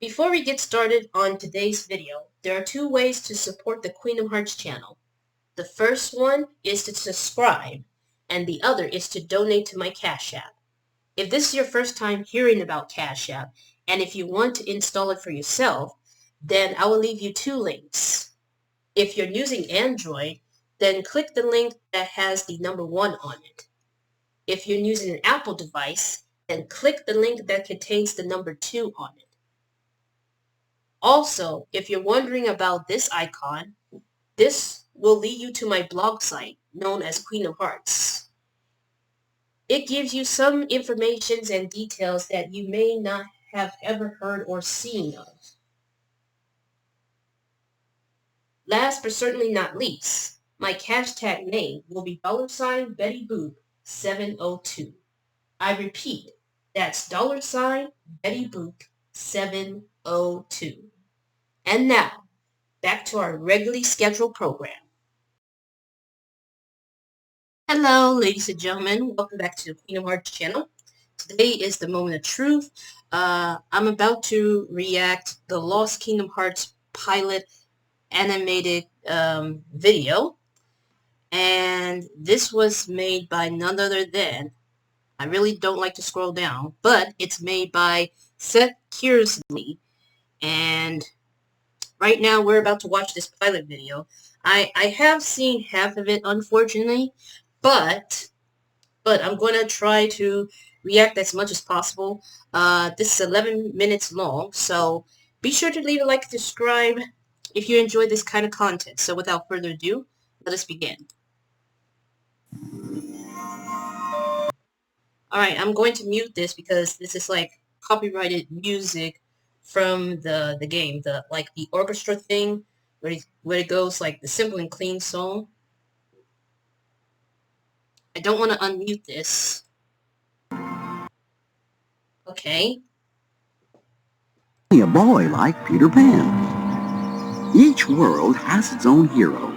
Before we get started on today's video, there are two ways to support the Queendom Hearts channel. The first one is to subscribe, and the other is to donate to my Cash App. If this is your first time hearing about Cash App, and if you want to install it for yourself, then I will leave you two links. If you're using Android, then click the link that has the number 1 on it. If you're using an Apple device, then click the link that contains the number 2 on it. Also, if you're wondering about this icon, this will lead you to my blog site known as Queendom Hearts. It gives you some information and details that you may not have ever heard or seen of. Last but certainly not least, my hashtag name will be $Betty Boop 702. I repeat, that's $Betty Boop 702. And now, back to our regularly scheduled program. Hello, ladies and gentlemen. Welcome back to the Queendom Hearts channel. Today is the moment of truth. I'm about to react the Lost Kingdom Hearts pilot animated video. And this was made by none other than, I really don't like to scroll down, but it's made by Seth Kearsley. And right now we're about to watch this pilot video. I have seen half of it, unfortunately, but I'm going to try to react as much as possible. This is 11 minutes long, so be sure to leave a like and subscribe if you enjoy this kind of content. So without further ado, let us begin. Alright, I'm going to mute this because this is like copyrighted music from the game, the orchestra thing where it goes like the simple and clean song. I don't want to unmute this. Okay. A boy like Peter Pan. Each world has its own hero,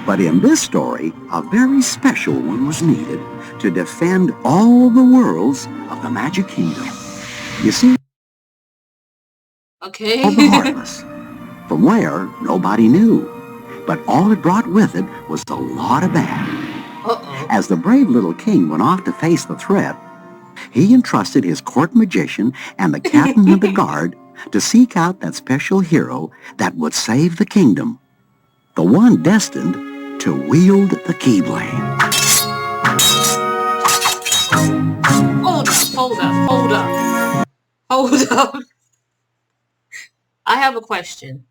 but in this story, a very special one was needed to defend all the worlds of the Magic Kingdom. You see, okay. of the Heartless. From where, nobody knew. But all it brought with it was a lot of bad. Uh-oh. As the brave little king went off to face the threat, he entrusted his court magician and the captain of the guard to seek out that special hero that would save the kingdom. The one destined to wield the Keyblade. Hold up. I have a question.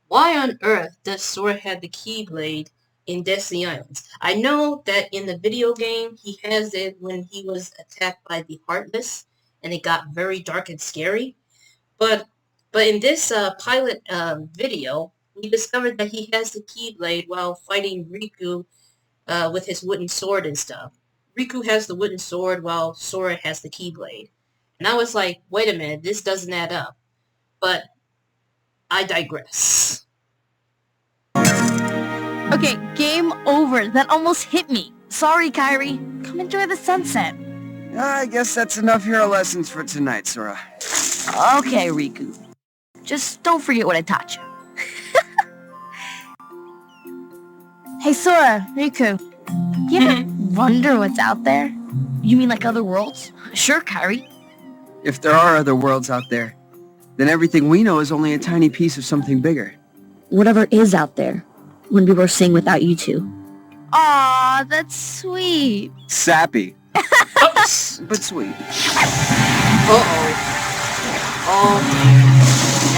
Why on earth does Sora have the Keyblade in Destiny Islands? I know that in the video game, he has it when he was attacked by the Heartless, and it got very dark and scary. But in this pilot video, we discovered that he has the Keyblade while fighting Riku with his wooden sword and stuff. Riku has the wooden sword while Sora has the Keyblade. And I was like, wait a minute, this doesn't add up. But I digress. Okay, game over. That almost hit me. Sorry, Kairi. Come enjoy the sunset. I guess that's enough hero lessons for tonight, Sora. Okay, Riku. Just don't forget what I taught you. Hey, Sora, Riku. You ever wonder what's out there? You mean like other worlds? Sure, Kairi. If there are other worlds out there, then everything we know is only a tiny piece of something bigger. Whatever is out there, wouldn't be worth seeing without you two. Aw, that's sweet. Sappy. Oops. But sweet. Uh-oh. Oh, man.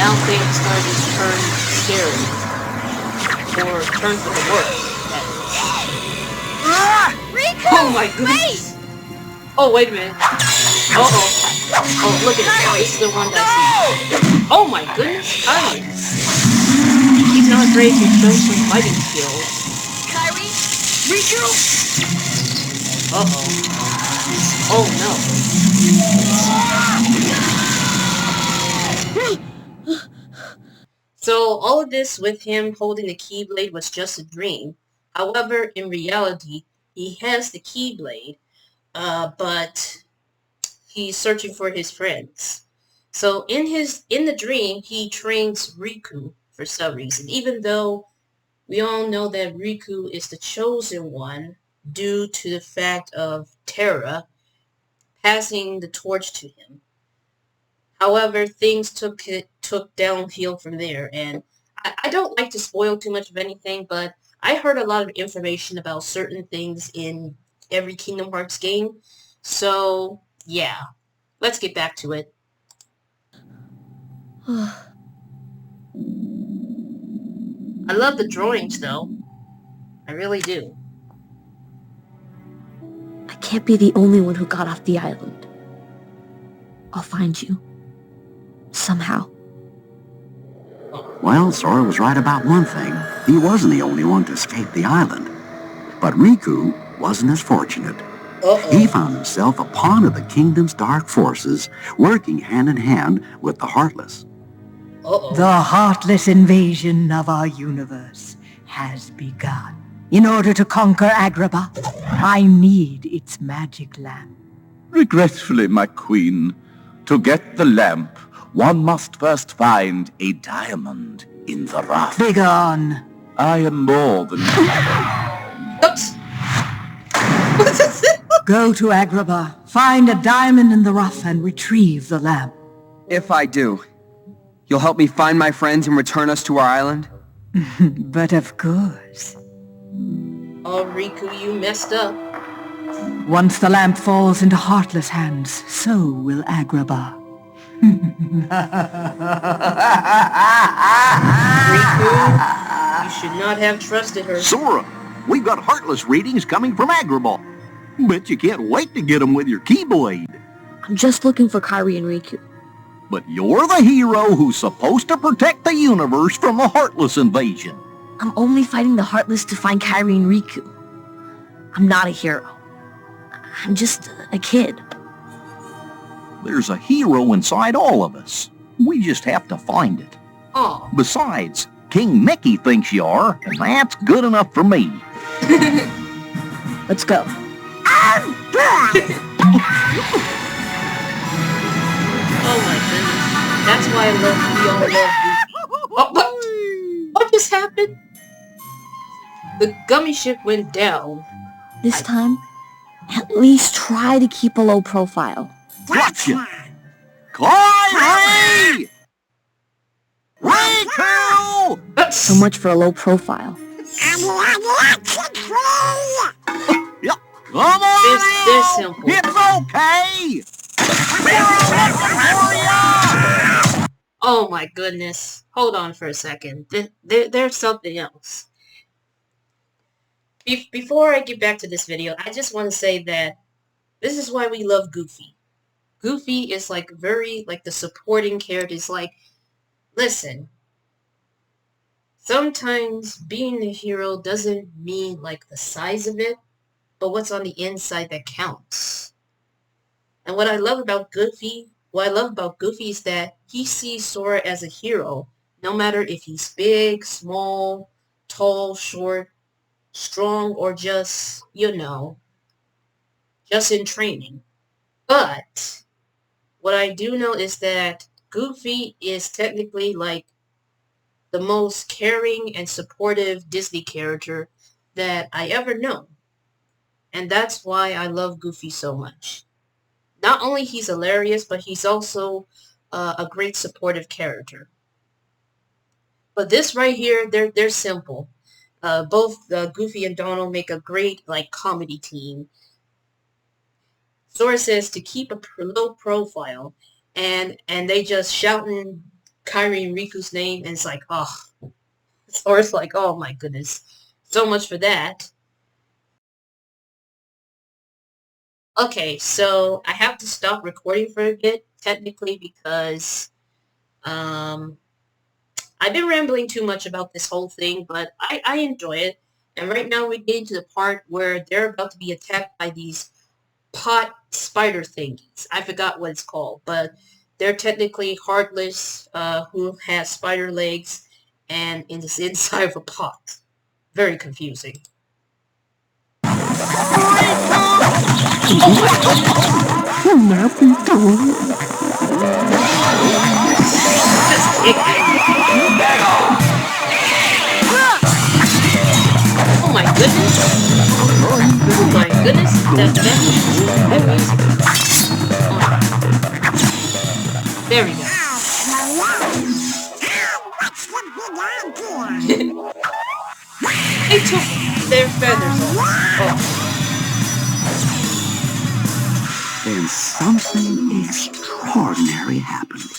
Now things started to turn scary. Or turn for the worse. Riku! Oh my goodness! Oh, wait a minute. Uh-oh. Oh, look at it. This is the one that's... Oh my goodness! Kairi! He's not afraid to show some fighting skills. Kairi? Riku? Uh-oh. Oh no. So, all of this with him holding the Keyblade was just a dream. However, in reality, he has the Keyblade, but he's searching for his friends. So in the dream, he trains Riku for some reason, even though we all know that Riku is the chosen one due to the fact of Terra passing the torch to him. However, things took downhill from there, and I don't like to spoil too much of anything, but I heard a lot of information about certain things in every Kingdom Hearts game. So, yeah. Let's get back to it. I love the drawings, though. I really do. I can't be the only one who got off the island. I'll find you. Somehow. Well, Sora was right about one thing. He wasn't the only one to escape the island. But Riku wasn't as fortunate. He found himself a pawn of the kingdom's dark forces, working hand in hand with the Heartless. The heartless invasion of our universe has begun. In order to conquer Agrabah, I need its magic lamp. Regretfully, my queen, to get the lamp, one must first find a diamond in the rough. Begone! I am more than... Oops. What is it? Go to Agrabah, find a diamond in the rough, and retrieve the lamp. If I do, you'll help me find my friends and return us to our island? But of course. Oh, Riku, you messed up. Once the lamp falls into heartless hands, so will Agrabah. Riku, you should not have trusted her. Sora, we've got Heartless readings coming from Agrabah. Bet you can't wait to get them with your Keyblade. I'm just looking for Kairi and Riku. But you're the hero who's supposed to protect the universe from the Heartless invasion. I'm only fighting the Heartless to find Kairi and Riku. I'm not a hero. I'm just a kid. There's a hero inside all of us. We just have to find it. Oh. Besides, King Mickey thinks you are, and that's good enough for me. Let's go. Oh my goodness. That's why we all love you. What just happened? The gummy ship went down. This time, at least try to keep a low profile. Gotcha! Kairi! Riku! So much for a low profile. Yep. Come on They're now! simple. It's okay! Oh my goodness. Hold on for a second. There's something else. Before I get back to this video, I just want to say that this is why we love Goofy. Goofy is like the supporting characters. Like, listen, sometimes being a hero doesn't mean like the size of it, but what's on the inside that counts. And what I love about Goofy is that he sees Sora as a hero, no matter if he's big, small, tall, short, strong, or just, just in training. But what I do know is that Goofy is technically like the most caring and supportive Disney character that I ever know. And that's why I love Goofy so much. Not only he's hilarious, but he's also a great supportive character. But this right here, they're simple. Both Goofy and Donald make a great comedy team. Sora says to keep a low profile, and they just shouting Kairi and Riku's name, and it's like, oh. Sora's like, oh my goodness. So much for that. Okay, so I have to stop recording for a bit, technically, because I've been rambling too much about this whole thing, but I enjoy it. And right now we're getting to the part where they're about to be attacked by these pot spider thingies. I forgot what it's called, but they're technically Heartless, who has spider legs and is inside of a pot. Very confusing. Oh my goodness. Oh my goodness. That music. There we go. They took their feathers off. Then something extraordinary happened.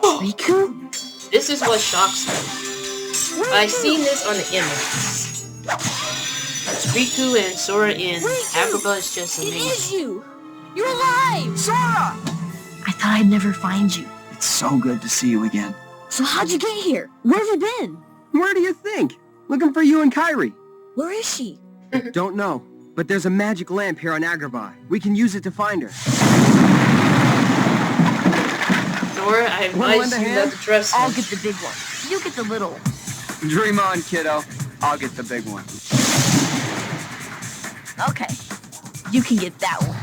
Riku? This is what shocks me. I've seen this on the images. Riku and Sora in Agrabah is just It amazing. is you! You're alive! Sora! I thought I'd never find you. It's so good to see you again. So how'd you get here? Where have you been? Where do you think? Looking for you and Kairi. Where is she? Don't know, but there's a magic lamp here on Agrabah. We can use it to find her. Sora, I advise you not to trust I'll him. get the big one. You get the little one. Dream on, kiddo. I'll get the big one. Okay. You can get that one.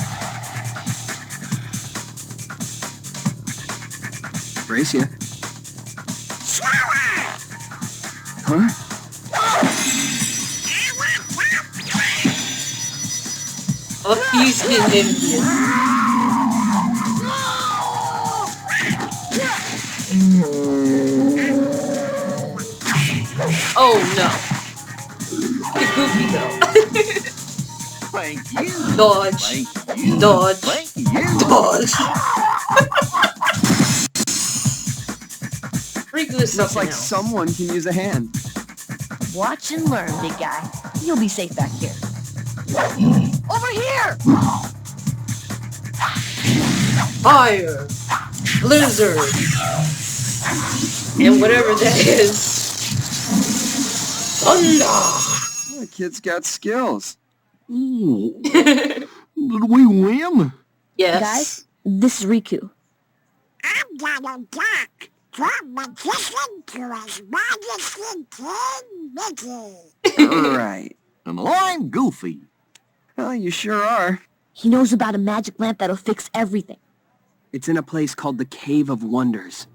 Brace ya. Huh? Oh, he's envious. Oh no. The Goofy though. Thank you. Dodge. Thank you. Dodge. Thank you. Dodge. Riku is Looks something like else. someone can use a hand. Watch and learn, big guy. You'll be safe back here. Over here! Fire. Blizzard. And whatever that is. Thunder. Oh, the kid's got skills. Ooh. Did we win? Yes. Guys, this is Riku. I'm gonna talk from magician to his majesty King Mickey. Right. And I'm Goofy. Well, you sure are. He knows about a magic lamp that'll fix everything. It's in a place called the Cave of Wonders.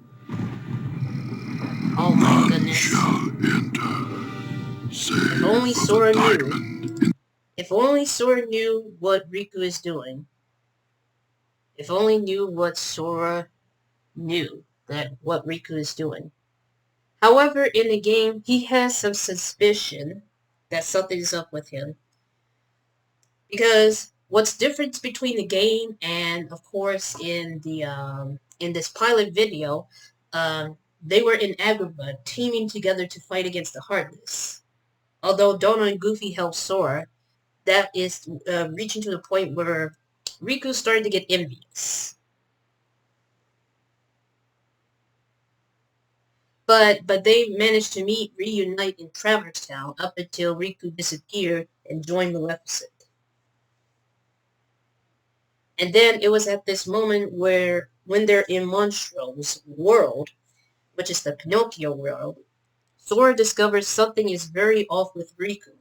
Oh my goodness. If only Sora knew. If only Sora knew what Riku is doing. If only knew what Sora knew that what Riku is doing. However, in the game, he has some suspicion that something's up with him. Because what's different between the game and, of course, in the in this pilot video, they were in Agrabah teaming together to fight against the Heartless. Although Donald and Goofy helped Sora, that is reaching to the point where Riku started to get envious. But they managed to reunite in Traverse Town up until Riku disappeared and joined Maleficent. And then it was at this moment where, when they're in Monstro's world, which is the Pinocchio world, Sora discovers something is very off with Riku.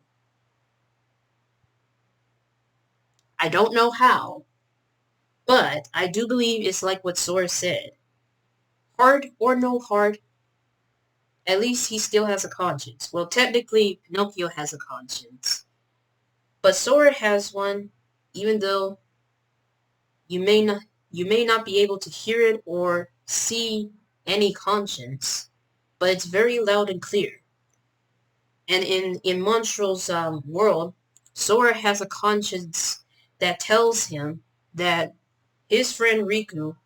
I don't know how, but I do believe it's like what Sora said. Heart or no heart, at least he still has a conscience. Well, technically, Pinocchio has a conscience. But Sora has one, even though you may not be able to hear it or see any conscience, but it's very loud and clear. And in Monstro's world, Sora has a conscience that tells him that his friend Riku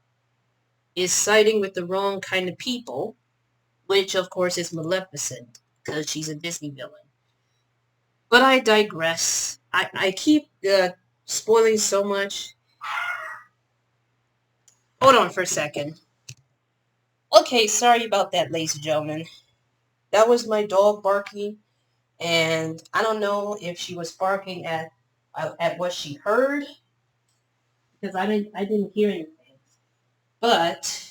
is siding with the wrong kind of people, which of course is Maleficent, because she's a Disney villain. But I digress. I keep spoiling so much. Hold on for a second. Okay, sorry about that, ladies and gentlemen. That was my dog barking, and I don't know if she was barking at what she heard, because I didn't hear anything. But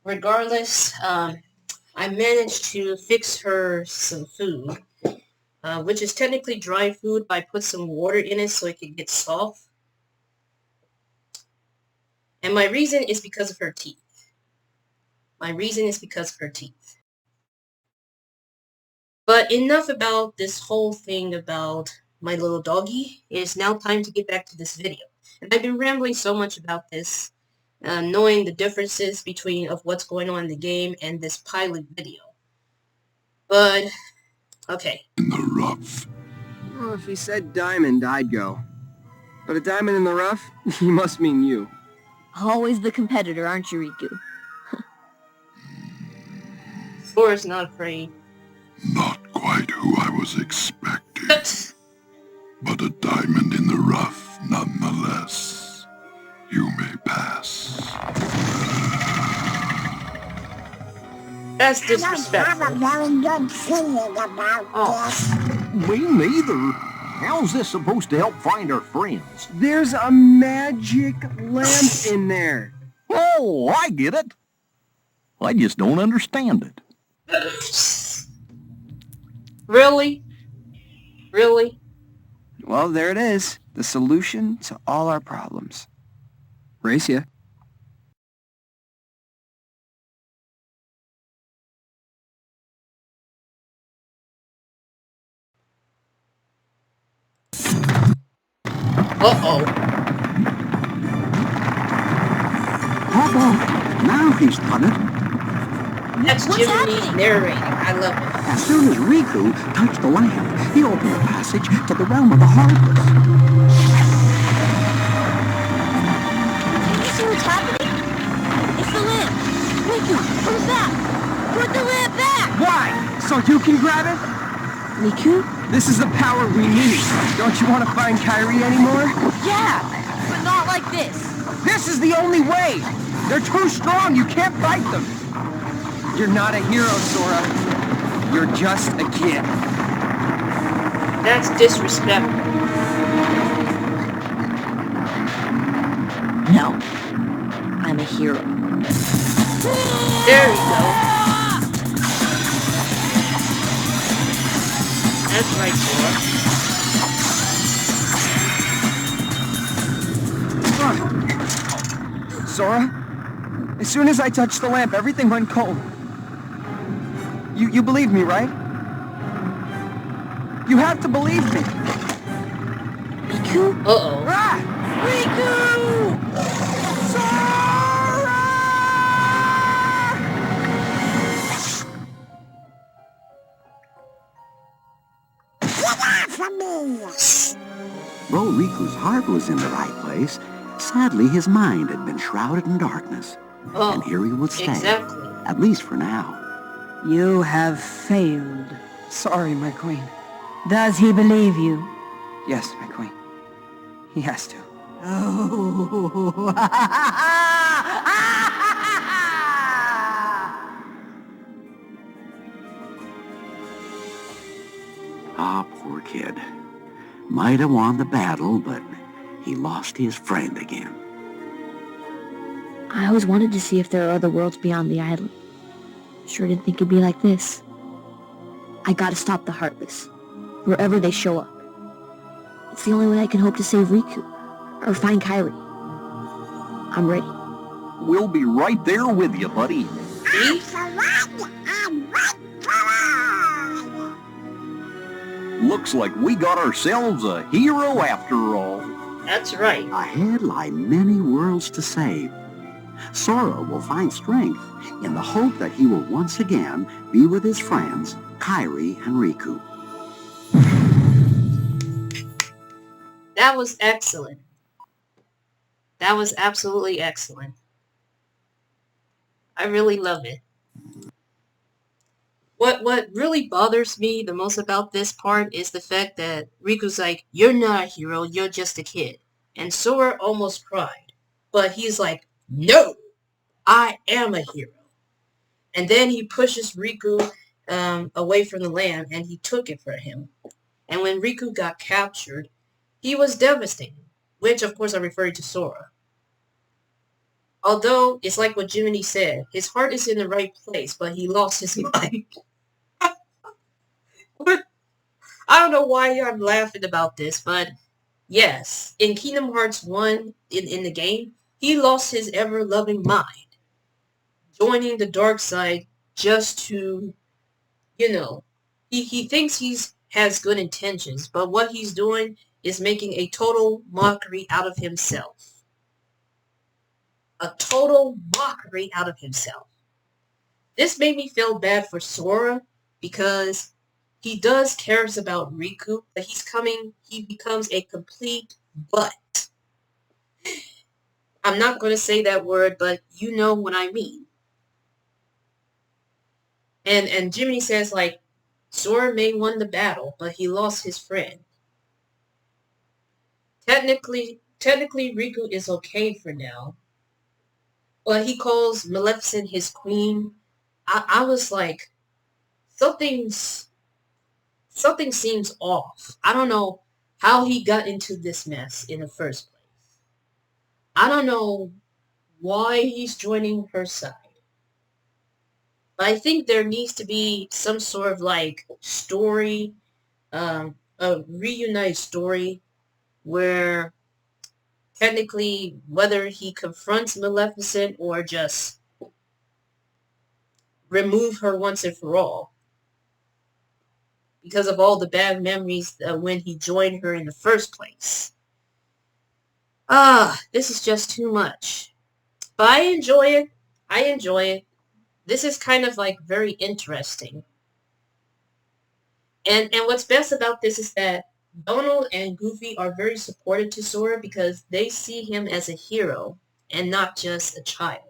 regardless, I managed to fix her some food, which is technically dry food, but I put some water in it so it could get soft. And my reason is because of her teeth. My reason is because of her teeth. But enough about this whole thing about my little doggy. It is now time to get back to this video. And I've been rambling so much about this, knowing the differences between of what's going on in the game and this pilot video. But, okay. In the rough. Well, if he said diamond, I'd go. But a diamond in the rough? He must mean you. Always the competitor, aren't you, Riku? Sora's not afraid. Not quite who I was expecting. But a diamond in the rough, nonetheless. You may pass. That's I don't have disrespectful. a very good feeling about this. Me neither. How's this supposed to help find our friends? There's a magic lamp in there. Oh, I get it. I just don't understand it. Really? Really? Well, there it is. The solution to all our problems. Racia. Uh-oh. Oh, now he's done it. That's Jiminy's narrating. I love it. As soon as Riku touched the lamp, he opened a passage to the realm of the Heartless. Can you see what's happening? It's the lamp! Riku, put it back! Put the lamp back! Why? So you can grab it? Riku? This is the power we need. Don't you want to find Kairi anymore? Yeah, but not like this. This is the only way. They're too strong. You can't fight them. You're not a hero, Sora. You're just a kid. That's disrespectful. No, I'm a hero. There you go. That's right, Sora. Sora, as soon as I touched the lamp, everything went cold. You believe me, right? You have to believe me. Riku? Uh-oh. Ah! Riku! Get off of me! Though Riku's heart was in the right place, sadly his mind had been shrouded in darkness. Oh, And here he would stay, exactly. at least for now. You have failed. Sorry, my queen. Does he believe you? Yes, my queen. He has to. Oh. Ah, poor kid. Might have won the battle, but he lost his friend again. I always wanted to see if there are other worlds beyond the island. Sure didn't think it'd be like this. I gotta stop the Heartless, wherever they show up. It's the only way I can hope to save Riku, or find Kairi. I'm ready. We'll be right there with you, buddy. See? For one and one for all! Looks like we got ourselves a hero after all. That's right. Ahead lie many worlds to save. Sora will find strength in the hope that he will once again be with his friends, Kairi and Riku. That was excellent. That was absolutely excellent. I really love it. What really bothers me the most about this part is the fact that Riku's like, you're not a hero, you're just a kid. And Sora almost cried. But he's like, no, I am a hero. And then he pushes Riku away from the lamp and he took it for him. And when Riku got captured, he was devastated, which of course I'm referring to Sora. Although, it's like what Jiminy said, his heart is in the right place, but he lost his mind. I don't know why I'm laughing about this, but yes, in Kingdom Hearts 1, in the game, he lost his ever-loving mind. joining the dark side just to, you know, he thinks has good intentions, but what he's doing is making a total mockery out of himself. A total mockery out of himself. This made me feel bad for Sora because he does cares about Riku, but he becomes a complete butt. I'm not going to say that word, but you know what I mean. And Jiminy says, like, Sora may won the battle, but he lost his friend. Technically Riku is okay for now. But he calls Maleficent his queen. I was like, something seems off. I don't know how he got into this mess in the first place. I don't know why he's joining her side. But I think there needs to be some sort of like story, a reunited story where technically whether he confronts Maleficent or just remove her once and for all because of all the bad memories when he joined her in the first place. This is just too much. But I enjoy it. This is kind of like very interesting. And what's best about this is that Donald and Goofy are very supportive to Sora because they see him as a hero and not just a child.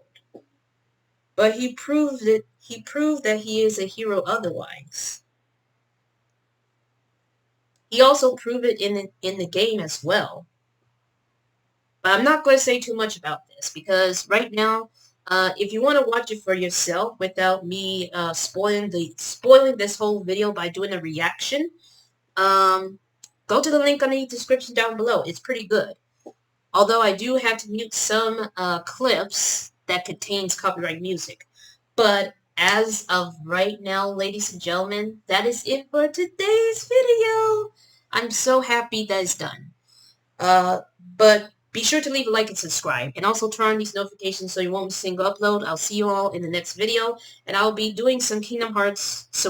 But he proved that he is a hero otherwise. He also proved it in the game as well. But I'm not going to say too much about this because right now, if you want to watch it for yourself without me spoiling this whole video by doing a reaction, go to the link on the description down below. It's pretty good. Although I do have to mute some clips that contains copyright music. But as of right now, ladies and gentlemen, that is it for today's video. I'm so happy that it's done. But be sure to leave a like and subscribe. And also turn on these notifications so you won't miss a single upload. I'll see you all in the next video. And I'll be doing some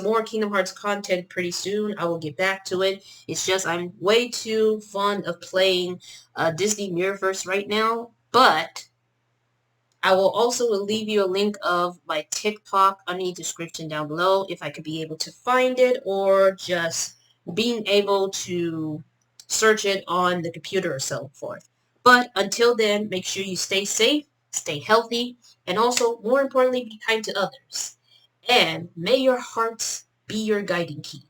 more Kingdom Hearts content pretty soon. I will get back to it. It's just I'm way too fond of playing Disney Mirrorverse right now. But I will also leave you a link of my TikTok on the description down below if I could be able to find it or just being able to search it on the computer or so forth. But until then, make sure you stay safe, stay healthy, and also, more importantly, be kind to others. And may your hearts be your guiding key.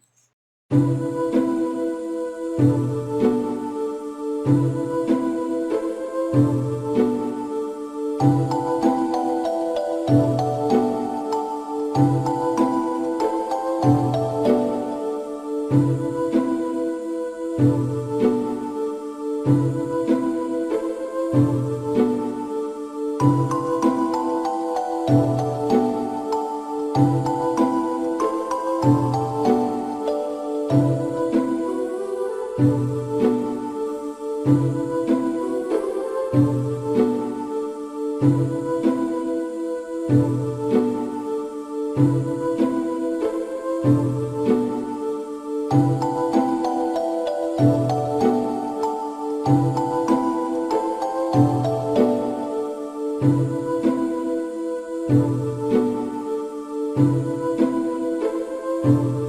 Thank you.